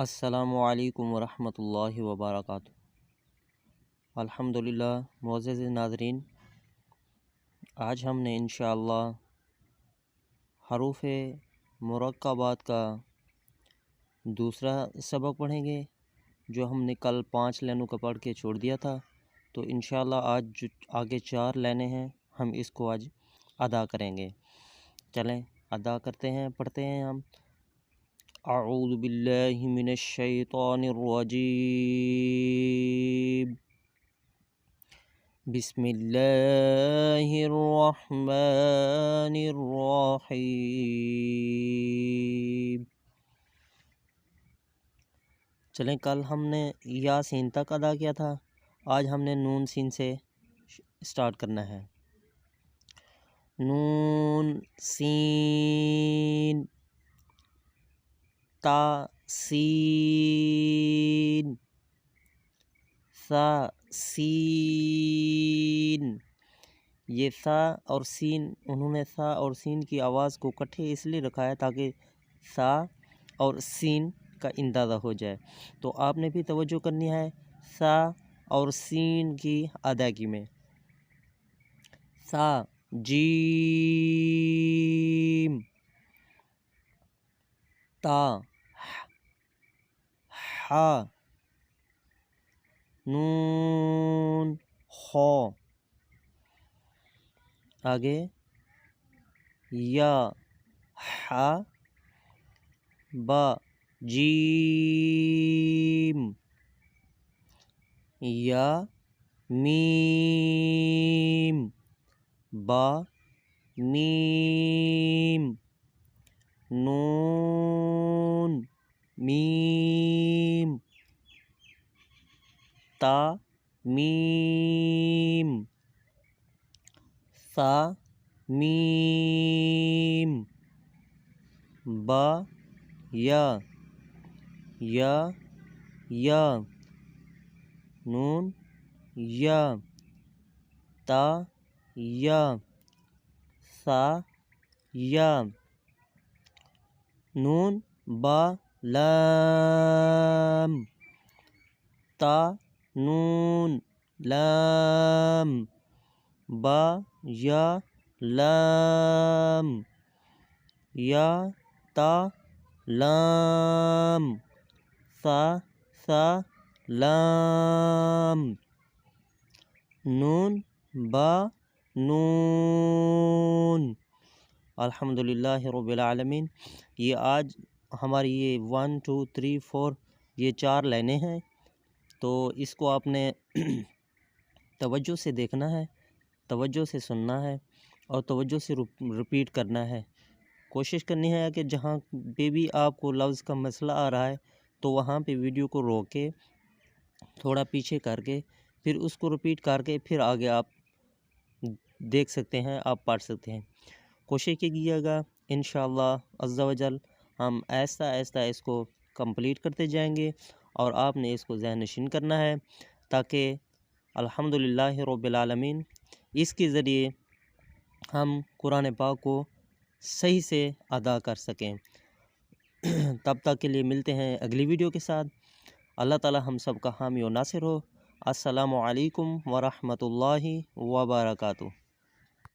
السلام علیکم ورحمۃ اللہ وبرکاتہ۔ الحمدللہ معزز ناظرین، آج ہم نے انشاءاللہ حروف مرکبات کا دوسرا سبق پڑھیں گے، جو ہم نے کل 5 لائنوں کا پڑھ کے چھوڑ دیا تھا۔ تو انشاءاللہ آج جو آگے 4 لائنیں ہیں، ہم اس کو آج ادا کریں گے۔ چلیں ادا کرتے ہیں، پڑھتے ہیں ہم۔ اعوذ باللہ من الشیطان الرجیم، بسم اللہ الرحمن الرحیم۔ چلیں کل ہم نے یا سین تک ادا کیا تھا، آج ہم نے نون سین سے سٹارٹ کرنا ہے۔ نون سین تا سین ثا سین۔ یہ ثا اور سین، انہوں نے ثا اور سین کی آواز کو اکٹھے اس لیے رکھا ہے تاکہ ثا اور سین کا اندازہ ہو جائے۔ تو آپ نے بھی توجہ کرنی ہے ثا اور سین کی ادائیگی میں۔ ثا جیم، تا حا، نون خا، آگے یا حا با جیم، یا میم با میم، نون میم تا میم، ثا میم، با یا، یا یا، نون یا، تا یا، ثا یا، نون با لام، تا نون لام، با یا لام، یا تا لام، ثا ثا لام، نون با نون۔ الحمدللہ رب العالمین۔ یہ آج ہماری یہ 1 2 3 4 یہ 4 لائنیں ہیں، تو اس کو آپ نے توجہ سے دیکھنا ہے، توجہ سے سننا ہے اور توجہ سے رپیٹ کرنا ہے۔ کوشش کرنی ہے کہ جہاں پہ بھی آپ کو لفظ کا مسئلہ آ رہا ہے تو وہاں پہ ویڈیو کو روک کے تھوڑا پیچھے کر کے پھر اس کو رپیٹ کر کے پھر آگے آپ دیکھ سکتے ہیں، آپ پڑھ سکتے ہیں۔ کوشش کیجیے گا انشاءاللہ عز و جل، ہم آہستہ آہستہ اس کو کمپلیٹ کرتے جائیں گے اور آپ نے اس کو ذہن نشین کرنا ہے تاکہ الحمدللہ رب العالمین اس کے ذریعے ہم قرآن پاک کو صحیح سے ادا کر سکیں۔ تب تک کے لیے ملتے ہیں اگلی ویڈیو کے ساتھ۔ اللہ تعالی ہم سب کا حامی و ناصر ہو۔ السلام علیکم ورحمۃ اللہ وبرکاتہ۔